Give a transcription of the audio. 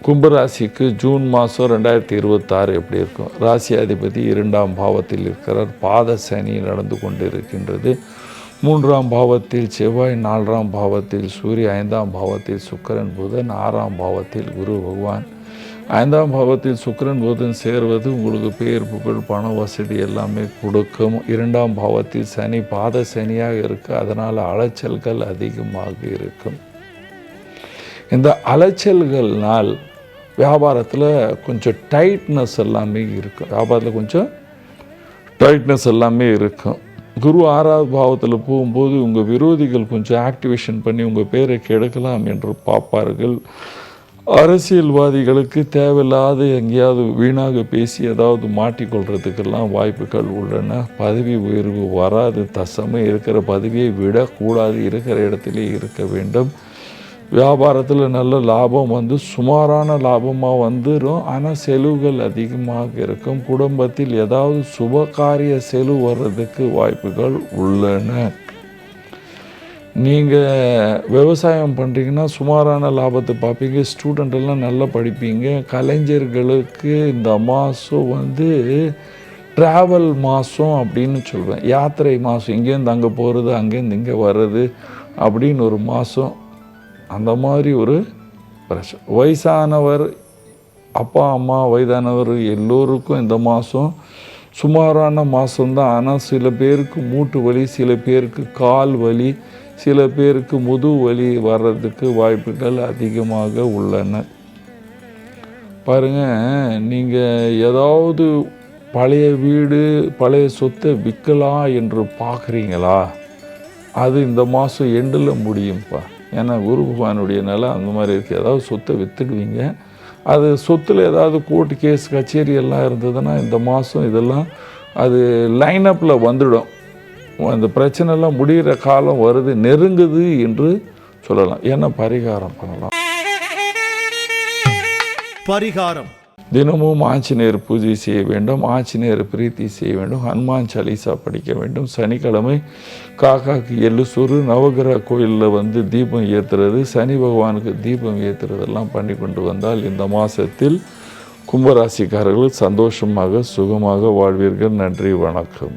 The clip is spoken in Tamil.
கும்பராசிக்கு ஜூன் மாதம் 2026 எப்படி இருக்கும்? ராசி அதிபதி 2ஆம் பாவத்தில் இருக்கிறார். பாத சனி நடந்து கொண்டு இருக்கின்றது. 3ஆம் பாவத்தில் செவ்வாய், 4ஆம் பாவத்தில் சூரியன், 5ஆம் பாவத்தில் சுக்கிரன், புதன், 6ஆம் பாவத்தில் குரு பகவான். 5ஆம் பாவத்தில் சுக்கிரன் புதன் சேர்வது உங்களுக்கு பேர் புகழ் பண வசதி எல்லாமே கொடுக்கும். 2ஆம் பாவத்தில் சனி பாத சனியாக இருக்குது. அதனால் அலைச்சல்கள் அதிகமாக இருக்கும். இந்த அலைச்சல்கள்னால் வியாபாரத்தில் கொஞ்சம் டைட்னஸ் எல்லாமே இருக்கும். வியாபாரத்தில் கொஞ்சம் டைட்னஸ் எல்லாமே இருக்கும். குரு 6ஆவது பாவத்தில் போகும்போது உங்கள் விரோதிகள் கொஞ்சம் ஆக்டிவேஷன் பண்ணி உங்கள் பேரை கெடுக்கலாம் என்று பார்ப்பார்கள். அரசியல்வாதிகளுக்கு தேவையில்லாத எங்கேயாவது வீணாக பேசி ஏதாவது மாட்டிக்கொள்கிறதுக்கெல்லாம் வாய்ப்புகள் உள்ளன. பதவி உயர்வு வராது. தசமே இருக்கிற பதவியை விடக்கூடாது. இருக்கிற இடத்திலே இருக்க வேண்டும். வியாபாரத்தில் நல்ல லாபம் வந்து சுமாரான லாபமாக வந்துடும். ஆனால் செலவுகள் அதிகமாக இருக்கும். குடும்பத்தில் ஏதாவது சுபகாரிய செலவு வர்றதுக்கு வாய்ப்புகள் உள்ளன. நீங்கள் விவசாயம் பண்ணுறீங்கன்னா சுமாரான லாபத்தை பார்ப்பீங்க. ஸ்டூடெண்ட் எல்லாம் நல்லா படிப்பீங்க. கலைஞர்களுக்கு இந்த மாதம் வந்து ட்ராவல் மாதம் அப்படின்னு சொல்லுவேன். யாத்திரை மாதம். இங்கேருந்து அங்கே போகிறது, அங்கேருந்து இங்கே வர்றது அப்படின்னு ஒரு மாதம். அந்த மாதிரி ஒரு பிரச்சனை. வயசானவர், அப்பா அம்மா வயதானவர் எல்லோருக்கும் இந்த மாதம் சுமாரான மாதம்தான். ஆனால் சில பேருக்கு மூட்டு வலி, சில பேருக்கு கால் வலி, சில பேருக்கு முதுகு வலி வர்றதுக்கு வாய்ப்புகள் அதிகமாக உள்ளன. பாருங்கள், நீங்கள் ஏதாவது பழைய வீடு, பழைய சொத்தை விற்கலாம் என்று பார்க்குறீங்களா? அது இந்த மாதம் எண்டில் முடியும்ப்பா. ஏன்னா குரு பகவானுடைய நிலை அந்த மாதிரி இருக்குது. ஏதாவது சொத்தை விற்றுடுவீங்க. அது சொத்தில் ஏதாவது கோர்ட்டு கேஸ் கச்சேரி எல்லாம் இருந்ததுன்னா இந்த மாதம் இதெல்லாம் அது லைனப்பில் வந்துடும். அந்த பிரச்சனைலாம் முடிகிற காலம் வருது, நெருங்குது என்று சொல்லலாம். ஏன்னா பரிகாரம் பண்ணலாம். பரிகாரம் தினமும் ஆஞ்சநேயர் பூஜை செய்ய வேண்டும். ஆஞ்சநேயர் பிரீத்தி செய்ய வேண்டும். ஹனுமான் சாலிசா படிக்க வேண்டும். சனிக்கிழமை காக்காக்கு எள்ளு சோறு, நவகிரக கோயிலில் வந்து தீபம் ஏற்றுறது, சனி பகவானுக்கு தீபம் ஏற்றுறதெல்லாம் பண்ணி கொண்டு வந்தால் இந்த மாதத்தில் கும்பராசிக்காரர்கள் சந்தோஷமாக சுகமாக வாழ்வீர்கள். நன்றி, வணக்கம்.